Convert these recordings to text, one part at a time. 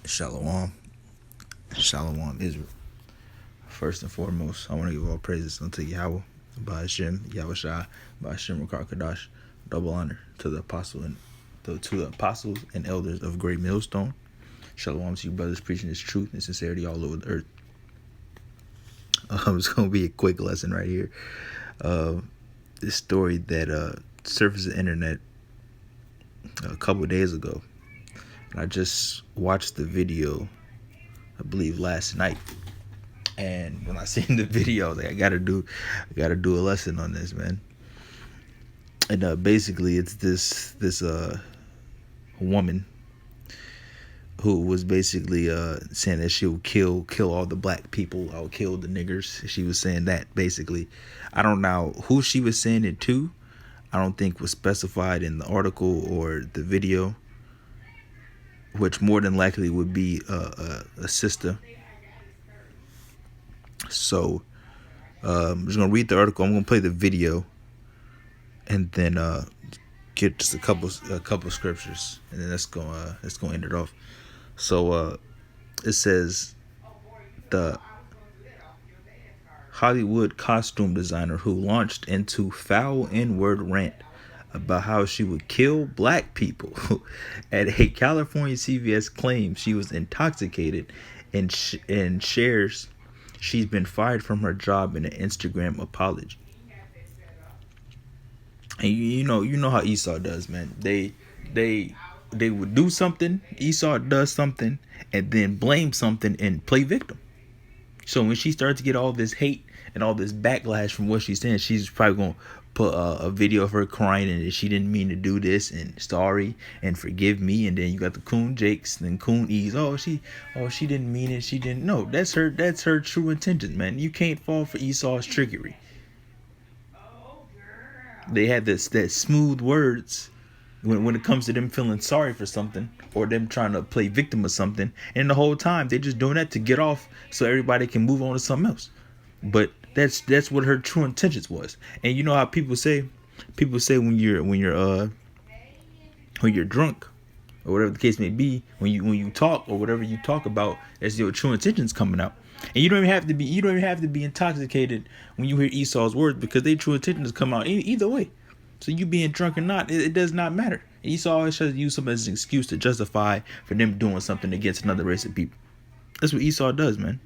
Shalom. Shalom, Israel. First and foremost, I want to give all praises unto Yahweh, by Hashem, Yahweh Shai, by Hashem Rakar Kadash. Double honor to the apostles and elders of Great Millstone. Shalom to you brothers preaching this truth and sincerity all over the earth. It's going to be a quick lesson right here. This story that surfaced the internet a couple of days ago. And I just watched the video, I believe last night. And when I seen the video, I was like, I gotta do a lesson on this, man. And basically, it's this woman who was basically saying that she would kill all the black people. I would kill the niggers. She was saying that basically. I don't know who she was saying it to. I don't think was specified in the article or the video, which more than likely would be a sister. So I'm just gonna read the article. I'm gonna play the video, and then get just a couple scriptures, and then let's go end it off. So it says the Hollywood costume designer who launched into foul N-word rant about how she would kill black people at a California CVS claims she was intoxicated and shares she's been fired from her job in an Instagram apology. And you know how Esau does, man. They would do something, Esau does something, and then blame something and play victim. So when she starts to get all this hate and all this backlash from what she's saying, she's probably gonna put a video of her crying and she didn't mean to do this and sorry and forgive me. And then you got the Coon Jakes and then Coon E's. She didn't mean it. She didn't. No, that's her true intention, man. You can't fall for Esau's trickery. They had that smooth words when it comes to them feeling sorry for something or them trying to play victim of something, and the whole time they're just doing that to get off so everybody can move on to something else. But that's what her true intentions was. And you know how people say when you're drunk or whatever the case may be, when you talk or whatever you talk about, that's your true intentions coming out. And you don't even have to be intoxicated when you hear Esau's words, because their true intentions come out either way. So you being drunk or not, it does not matter. Esau always tries to use something as an excuse to justify for them doing something against another race of people. That's what Esau does, man.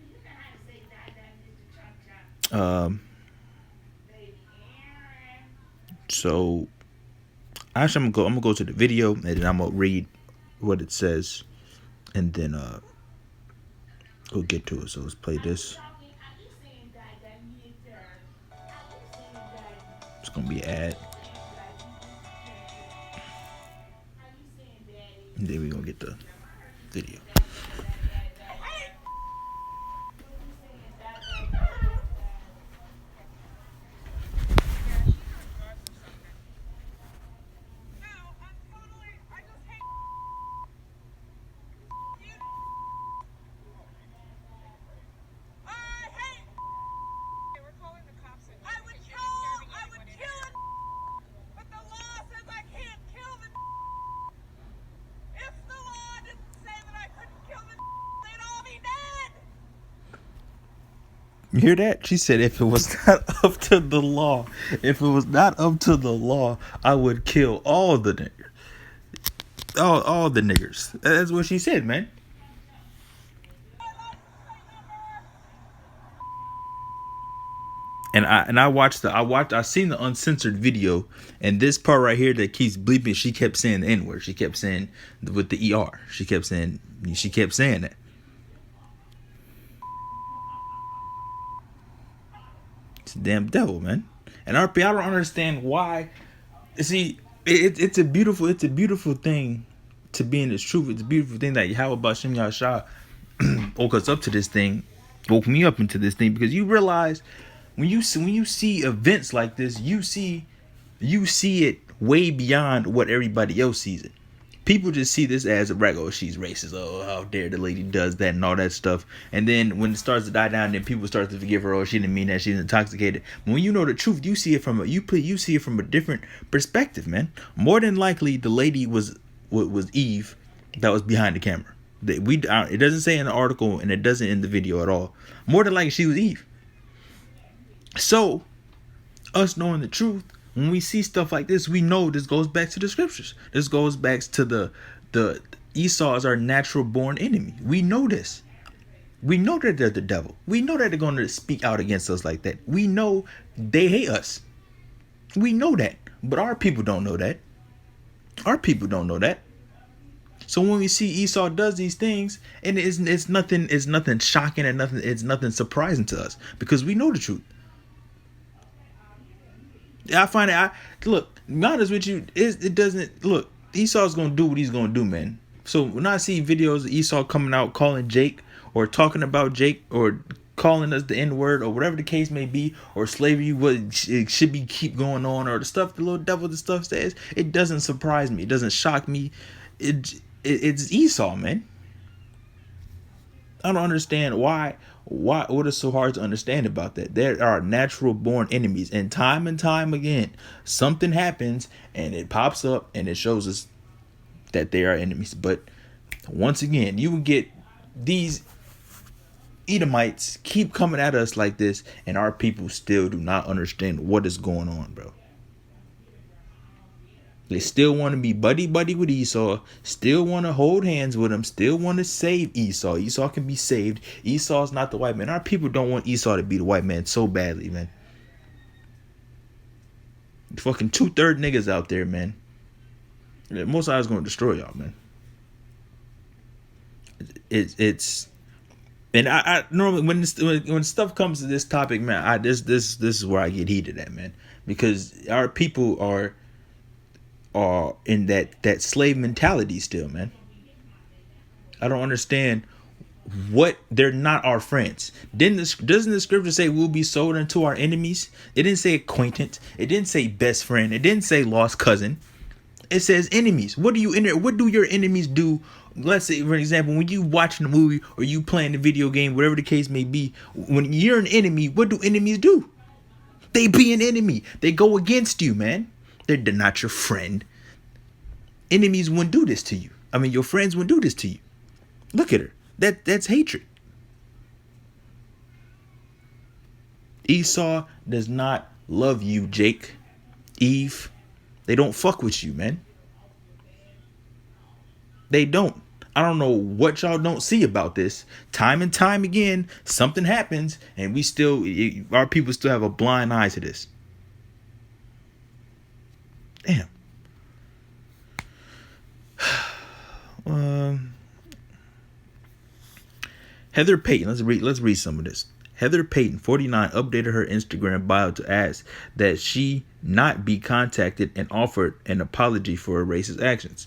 So actually, I'm gonna go to the video and then I'm gonna read what it says, and then we'll get to it. So let's play this. It's gonna be an ad. And then we're gonna get the video. You hear that? She said, if it was not up to the law, I would kill all the niggers. All the niggers. That's what she said, man. And I seen the uncensored video, and this part right here that keeps bleeping, she kept saying the N-word. She kept saying with the ER. She kept saying that. It's a damn devil, man. And RP, I don't understand why. See, it's a beautiful thing to be in this truth. It's a beautiful thing that Yahweh B'Shem Yahshua woke us up to this thing, woke me up into this thing, because you realize when you see events like this, you see it way beyond what everybody else sees it. People just see this as a regular, she's racist. Oh, how dare the lady does that and all that stuff. And then when it starts to die down, then people start to forgive her. Oh, she didn't mean that. She's intoxicated. But when you know the truth, you see it from a different perspective, man. More than likely, the lady was Eve that was behind the camera. It doesn't say in the article, and it doesn't in the video at all. More than likely, she was Eve. So, us knowing the truth, when we see stuff like this, we know this goes back to the scriptures. This goes back to the Esau is our natural born enemy. We know this. We know that they're the devil. We know that they're going to speak out against us like that. We know they hate us. We know that. But our people don't know that. Our people don't know that. So when we see Esau does these things, and it's nothing shocking and it's nothing surprising to us, because we know the truth. I find it. Look, to be honest with you, it doesn't look. Esau's gonna do what he's gonna do, man. So when I see videos of Esau coming out calling Jake or talking about Jake or calling us the N-word or whatever the case may be, or slavery, what it should be keep going on, or the stuff the little devil the stuff says, it doesn't surprise me. It doesn't shock me. It's Esau, man. I don't understand why what is so hard to understand about that. There are natural born enemies, and time again something happens and it pops up and it shows us that they are enemies. But once again, you will get these Edomites keep coming at us like this, and our people still do not understand what is going on, bro. They still want to be buddy with Esau, still want to hold hands with him, still want to save Esau. Esau can be saved. Esau's not the white man. Our people don't want Esau to be the white man so badly, man. Fucking 2/3 niggas out there, man. Most I's going to destroy y'all, man. It's and I normally when stuff comes to this topic, man, this is where I get heated at, man, because our people are in that slave mentality still, man. I don't understand what they're not our friends. Doesn't the scripture say we'll be sold unto our enemies? It didn't say acquaintance. It didn't say best friend. It didn't say lost cousin. It says enemies. What do your enemies do? Let's say, for example, when you watching a movie or you playing the video game, whatever the case may be, when you're an enemy, what do enemies do? They be an enemy. They go against you, man. They're not your friend. Enemies wouldn't do this to you. I mean, your friends wouldn't do this to you. Look at her. That's hatred. Esau does not love you, Jake, Eve. They don't fuck with you, man. They don't. I don't know what y'all don't see about this. Time and time again, something happens, and our people still have a blind eye to this. Damn. Heather Payton, let's read some of this. Heather Payton, 49, updated her Instagram bio to ask that she not be contacted and offered an apology for her racist actions.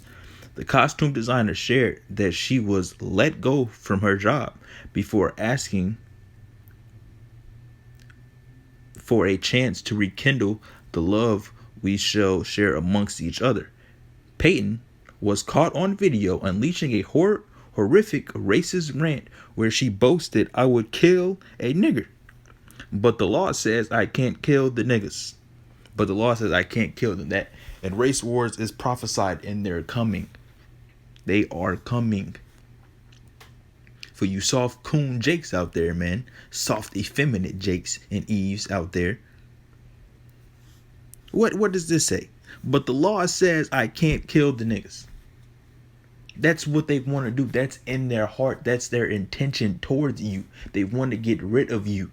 The costume designer shared that she was let go from her job before asking for a chance to rekindle the love we shall share amongst each other. Payton was caught on video unleashing a horrific racist rant where she boasted, "I would kill a nigger. But the law says I can't kill the niggas." But the law says I can't kill them. That and race wars is prophesied, and they're coming. They are coming. For you soft coon Jakes out there, man. Soft effeminate Jakes and Eves out there. What does this say? But the law says I can't kill the niggas. That's what they want to do. That's in their heart. That's their intention towards you. They want to get rid of you.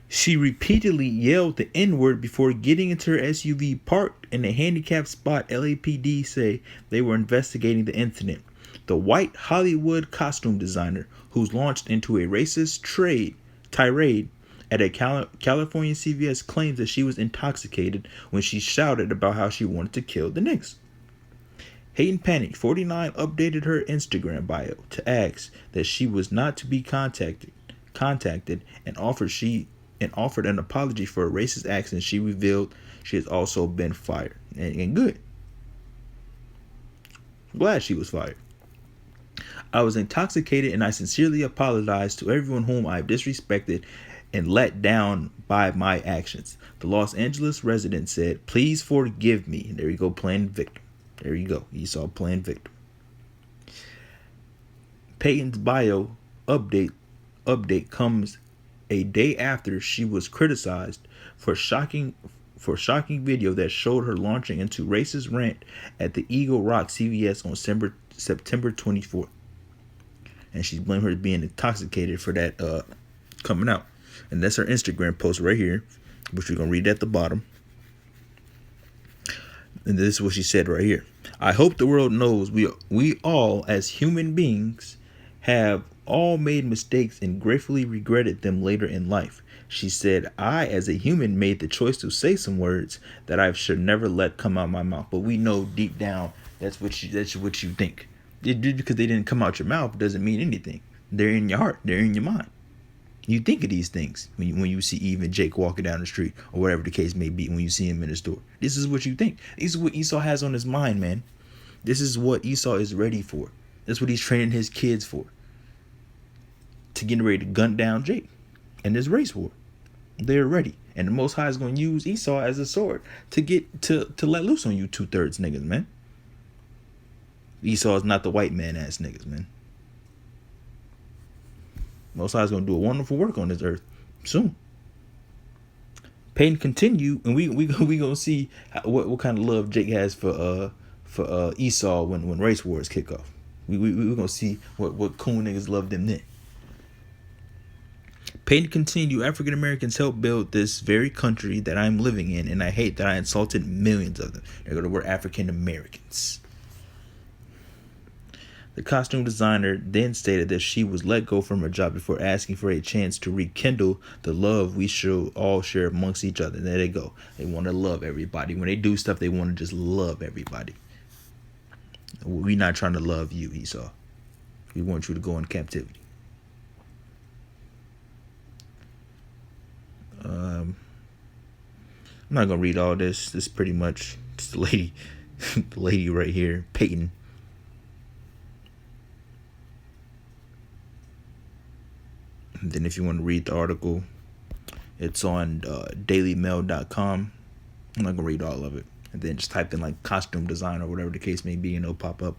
She repeatedly yelled the N-word before getting into her SUV parked in a handicapped spot. LAPD say they were investigating the incident. The white Hollywood costume designer, who's launched into a racist tirade at a California CVS, claims that she was intoxicated when she shouted about how she wanted to kill the niggas. Hayden Panic, 49, updated her Instagram bio to ask that she was not to be contacted and offered an apology for a racist accent. She revealed she has also been fired. And good. Glad she was fired. I was intoxicated and I sincerely apologize to everyone whom I have disrespected and let down by my actions. The Los Angeles resident said, "Please forgive me." There you go, playing victim. There you go. Esau playing victim. Peyton's bio update comes a day after she was criticized for shocking video that showed her launching into racist rant at the Eagle Rock CVS on September 24th. And she's blamed her being intoxicated for that coming out. And that's her Instagram post right here, which we're going to read at the bottom. And this is what she said right here. I hope the world knows we all, as human beings, have all made mistakes and gratefully regretted them later in life. She said, I, as a human, made the choice to say some words that I should never let come out of my mouth. But we know deep down that's what you think. Just because they didn't come out your mouth doesn't mean anything. They're in your heart. They're in your mind. You think of these things when you see Eve and Jake walking down the street, or whatever the case may be, when you see him in the store. This is what you think. This is what Esau has on his mind, man. This is what Esau is ready for. That's what he's training his kids for. To get ready to gun down Jake in this race war. They're ready. And the Most High is going to use Esau as a sword to get to let loose on you 2/3 niggas, man. Esau is not the white man ass niggas, man. Most High is going to do a wonderful work on this earth soon. Peyton continue, and we gonna see what kind of love Jake has for Esau when race wars kick off. We gonna see what coon niggas love them then. Peyton continue. African Americans helped build this very country that I'm living in, and I hate that I insulted millions of them. They're gonna word African Americans. The costume designer then stated that she was let go from her job before asking for a chance to rekindle the love we should all share amongst each other. There they go. They want to love everybody. When they do stuff, they want to just love everybody. We're not trying to love you, Esau. We want you to go in captivity. I'm not going to read all this. This is pretty much just the lady, the lady right here, Peyton. And then if you want to read the article, it's on dailymail.com. I'm not going to read all of it. And then just type in like costume design or whatever the case may be, and it'll pop up.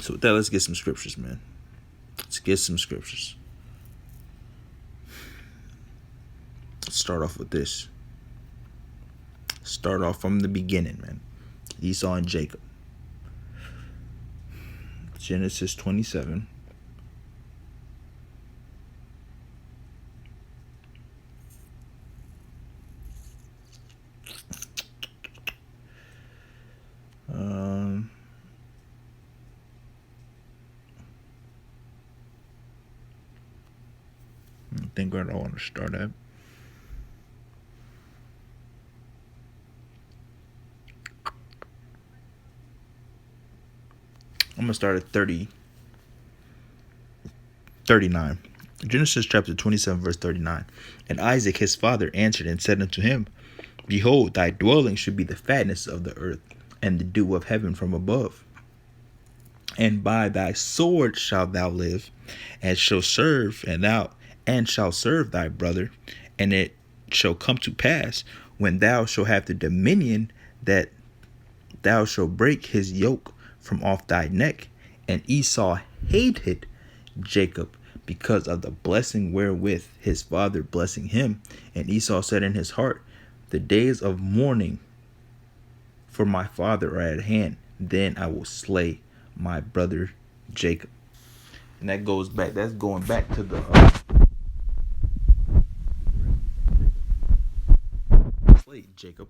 So with that, let's get some scriptures, man. Let's get some scriptures. Let's start off with this. Start off from the beginning, man. Esau and Jacob. Genesis 27. I think where I want to start at. I'm going to start at 39. Genesis chapter 27, verse 39. And Isaac his father answered and said unto him, Behold, thy dwelling should be the fatness of the earth, and the dew of heaven from above. And by thy sword shalt thou live, and shall serve thy brother. And it shall come to pass, when thou shalt have the dominion, that thou shalt break his yoke from off thy neck. And Esau hated Jacob because of the blessing wherewith his father blessing him. And Esau said in his heart, The days of mourning for my father are at hand. Then I will slay my brother Jacob. And that goes back. That's going back to the slay Jacob,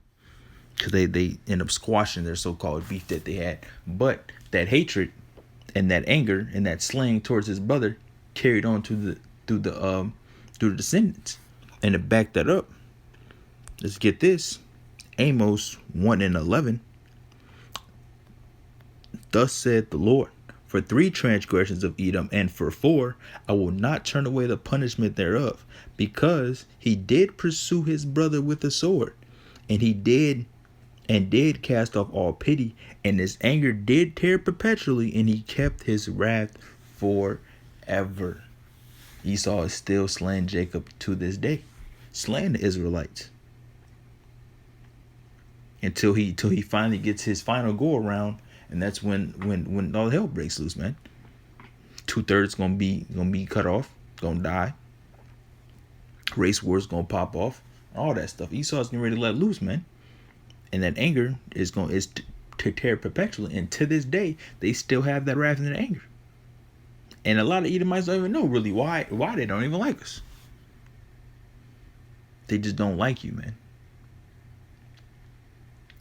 because they end up squashing their so-called beef that they had. But that hatred and that anger and that slaying towards his brother carried on through the descendants. And to back that up, let's get this. Amos 1:11. Thus said the Lord, for 3 transgressions of Edom, and for 4, I will not turn away the punishment thereof, because he did pursue his brother with a sword, and he did cast off all pity, and his anger did tear perpetually, and he kept his wrath forever. Esau is still slaying Jacob to this day, slaying the Israelites, until he finally gets his final go around and that's when all hell breaks loose, man. 2/3 gonna be cut off, gonna die. Race wars gonna pop off, all that stuff. Esau's getting ready to let loose, man, and that anger is to tear perpetually. And to this day, they still have that wrath and that anger. And a lot of Edomites don't even know really why they don't even like us. They just don't like you, man.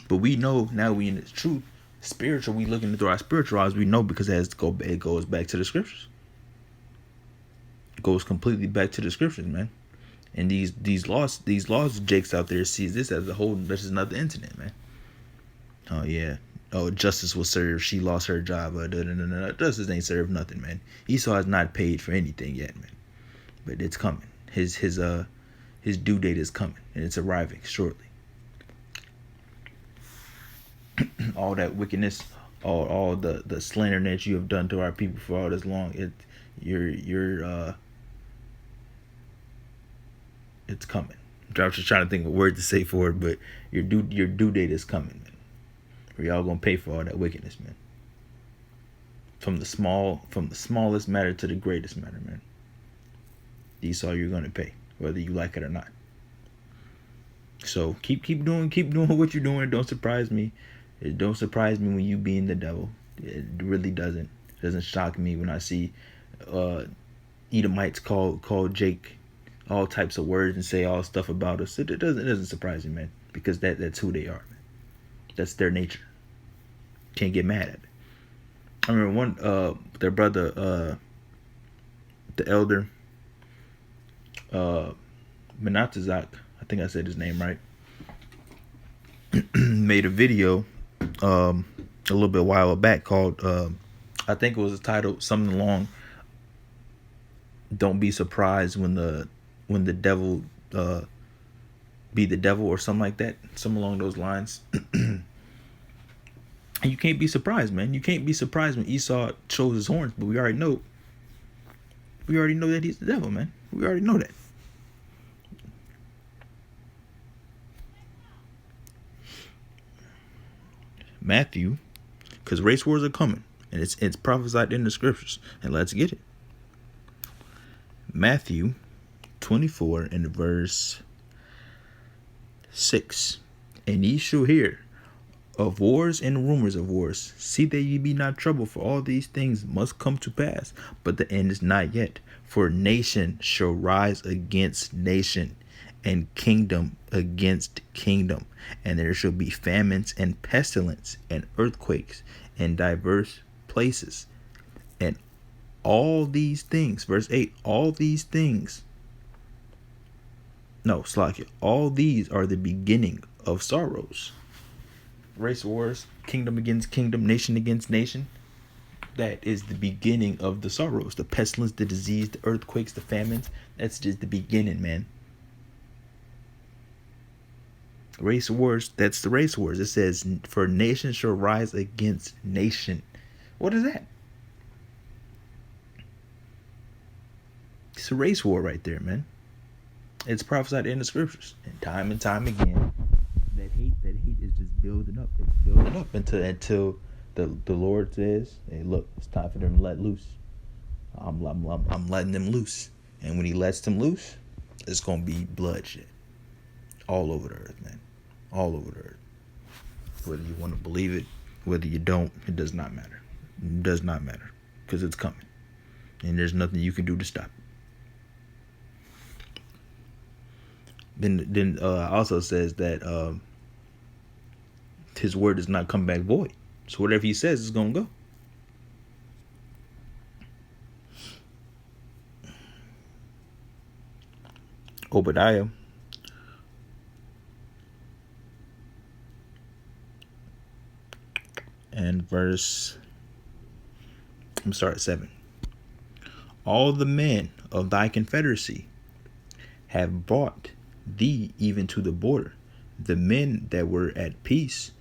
But we know now, we in the truth, spiritual. We looking through our spiritual eyes. We know because it goes back to the scriptures. It goes completely back to the scriptures, man. And these laws jakes out there sees this as a whole. This is another incident, man. Oh yeah. Oh, justice was served. She lost her job. Justice ain't served nothing, man. Esau has not paid for anything yet, man. But it's coming. His due date is coming, and it's arriving shortly. All that wickedness, all the slander that you have done to our people for all this long, it's coming. I was just trying to think of a word to say for it, but your due date is coming, man. We all gonna pay for all that wickedness, man. From the smallest matter to the greatest matter, man. Esau, you're gonna pay, whether you like it or not. So keep doing what you're doing. It don't surprise me. It don't surprise me when you being the devil. It really doesn't. It doesn't shock me when I see Edomites call Jake all types of words and say all stuff about us. It doesn't surprise me, man, because that's who they are, man. That's their nature. Can't get mad at it. I remember their brother, the elder, Menatazak, I think I said his name right, made a video a little bit while back called, I think it was titled something along, "Don't be surprised when the devil be the devil," or something like that, something along those lines. And you can't be surprised, man. You can't be surprised when Esau shows his horns, but we already know that he's the devil, man. We already know that. Matthew, because race wars are coming, and it's prophesied in the scriptures, and let's get it. Matthew 24 and verse 6. "And ye shall hear of wars and rumors of wars. See that ye be not troubled, for all these things must come to pass, but the end is not yet. For nation shall rise against nation, and kingdom against kingdom, and there shall be famines and pestilence and earthquakes in diverse places. And all these things," verse 8, "all these things," no, Slakia, "all these are the beginning of sorrows." Race wars, kingdom against kingdom, nation against nation. That is the beginning of the sorrows. The pestilence, the disease, the earthquakes, the famines. That's just the beginning, man. Race wars, that's the race wars. It says, "For nation shall rise against nation." What is that? It's a race war right there, man. It's prophesied in the scriptures, and time again. That hate is just building up. It's building up until the Lord says, "Hey, look, it's time for them to let loose. I'm letting them loose." And when He lets them loose, it's gonna be bloodshed all over the earth, man, all over the earth. Whether you want to believe it, whether you don't, it does not matter. It does not matter, because it's coming, and there's nothing you can do to stop it. Then also says that His word does not come back void. So whatever He says is going to go. Obadiah and verse, 7. "All the men of thy confederacy have brought thee even to the border. The men that were at peace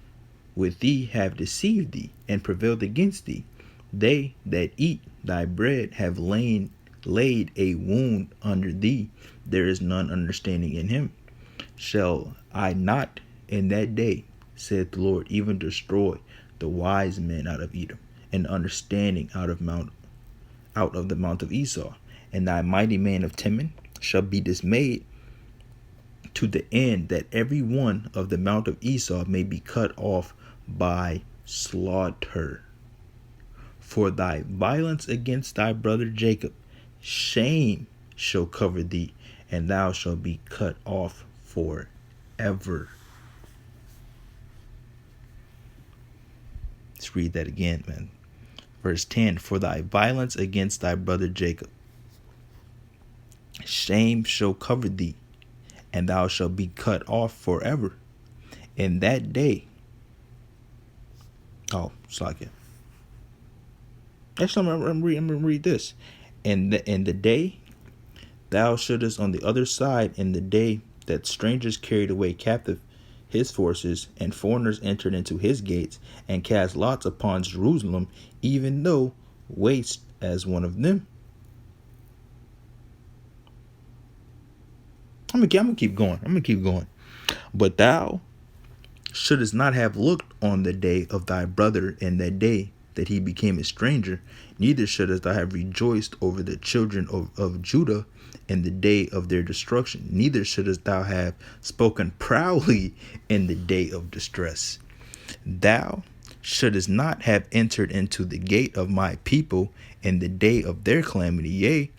with thee have deceived thee and prevailed against thee. They that eat thy bread have laid a wound under thee. There is none understanding in him. Shall I not in that day, saith the Lord, even destroy the wise men out of Edom, and understanding out of the mount of Esau. And thy mighty man of Teman shall be dismayed, to the end that every one of the mount of Esau may be cut off by slaughter. For thy violence against thy brother Jacob, shame shall cover thee, and thou shalt be cut off forever. Let's read that again, man. Verse 10, for thy violence against thy brother Jacob, shame shall cover thee, and thou shalt be cut off forever. In that day, it's like it. Actually, I'm going to read this. In the day thou shouldest on the other side, in the day that strangers carried away captive his forces, and foreigners entered into his gates, and cast lots upon Jerusalem, even though waste as one of them. I'm gonna keep going. But thou shouldest not have looked on the day of thy brother in that day that he became a stranger, neither shouldest thou have rejoiced over the children of Judah in the day of their destruction, neither shouldest thou have spoken proudly in the day of distress. Thou shouldest not have entered into the gate of my people in the day of their calamity, yea,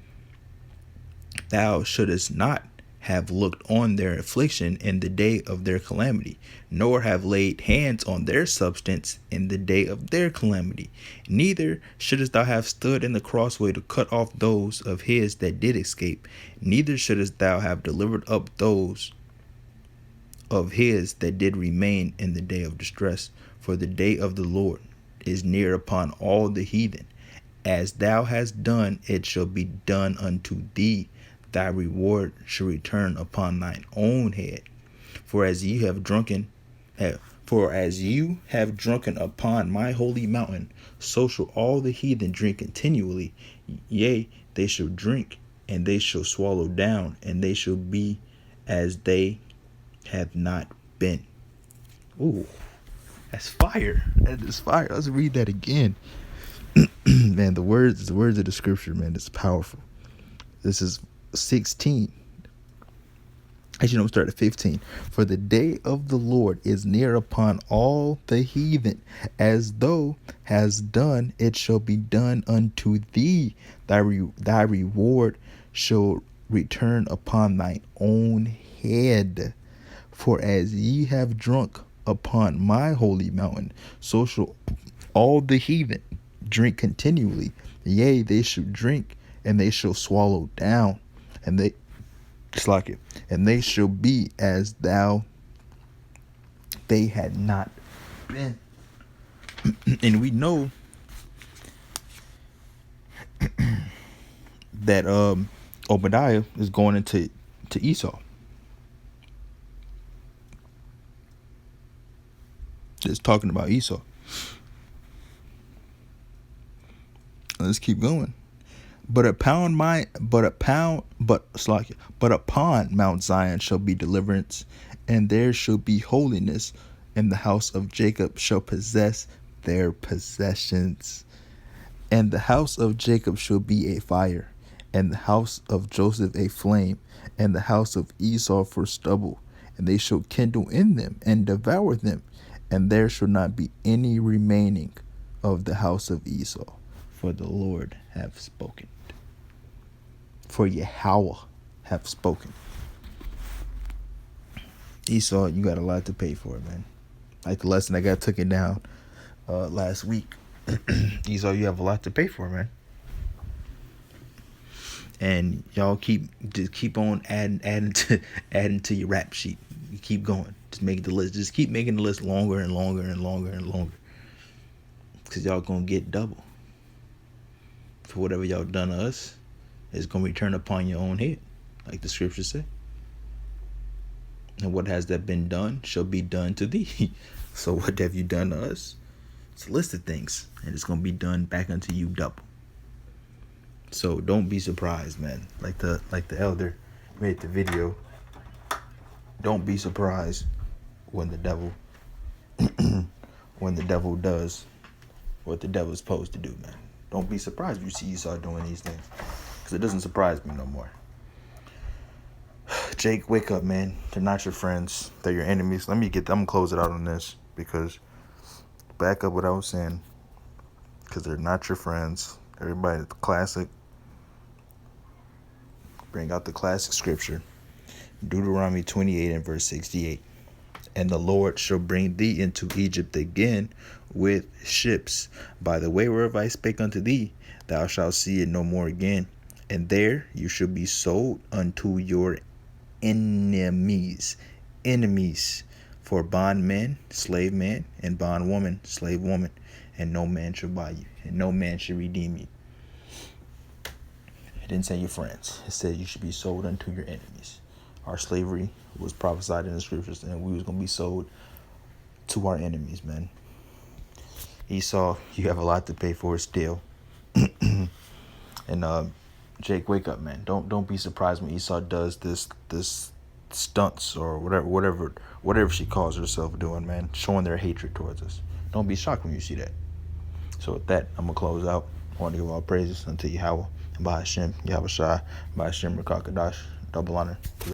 thou shouldest not have looked on their affliction in the day of their calamity, nor have laid hands on their substance in the day of their calamity. Neither shouldest thou have stood in the crossway to cut off those of his that did escape, neither shouldest thou have delivered up those of his that did remain in the day of distress. For the day of the Lord is near upon all the heathen. As thou hast done, it shall be done unto thee. Thy reward shall return upon thine own head. For as you have drunken upon my holy mountain, so shall all the heathen drink continually. Yea, they shall drink, and they shall swallow down, and they shall be as they have not been. Ooh, that's fire. That is fire. Let's read that again. Man, the words of the scripture, man, it's powerful. This is 16. Actually, no, we start at 15. For the day of the Lord is near upon all the heathen. As thou hast done, it shall be done unto thee. Thy reward shall return upon thine own head. For as ye have drunk upon my holy mountain, so shall all the heathen drink continually. Yea, they shall drink, and they shall swallow down, and they shall be as they had not been. And we know that Obadiah is going into Esau. Just talking about Esau. Let's keep going. But upon Mount Zion shall be deliverance, and there shall be holiness, and the house of Jacob shall possess their possessions. And the house of Jacob shall be a fire, and the house of Joseph a flame, and the house of Esau for stubble, and they shall kindle in them and devour them, and there shall not be any remaining of the house of Esau, for the Lord hath spoken. For Yahweh hath spoken. Esau, you got a lot to pay for, man. Like the lesson I got taken down last week. Esau, you have a lot to pay for, man. And y'all keep on adding to your rap sheet. You keep going. Just make the list. Just keep making the list longer and longer and longer and longer. Because y'all gonna get double. For whatever y'all done to us, it's gonna return upon your own head, like the scriptures say. And what has that been done shall be done to thee. So what have you done to us? It's a list of things, and it's gonna be done back unto you double. So don't be surprised, man. Like the elder made the video. Don't be surprised when the devil when the devil does what the devil's supposed to do, man. Don't be surprised if you see Esau doing these things, because it doesn't surprise me no more. Jake, wake up, man. They're not your friends. They're your enemies. I'm gonna close it out on this, because back up what I was saying, because they're not your friends. Everybody, the classic, bring out the classic scripture, Deuteronomy 28 and verse 68. And the Lord shall bring thee into Egypt again with ships, by the way whereof I spake unto thee, thou shalt see it no more again. And there you shall be sold unto your enemies, for bondmen, slave man, and bondwoman, slave woman, and no man shall buy you, and no man shall redeem you. It didn't say your friends. It said you should be sold unto your enemies. Our slavery was prophesied in the scriptures, and we was going to be sold to our enemies, man. Esau, you have a lot to pay for still. And Jake, wake up, man. Don't be surprised when Esau does this stunts or whatever she calls herself doing, man, showing their hatred towards us. Don't be shocked when you see that. So with that, I'm gonna close out. I want to give all praises unto Yahweh, Bahashem, Yahweh Shai, Bahashem, Rakakadash, double honor.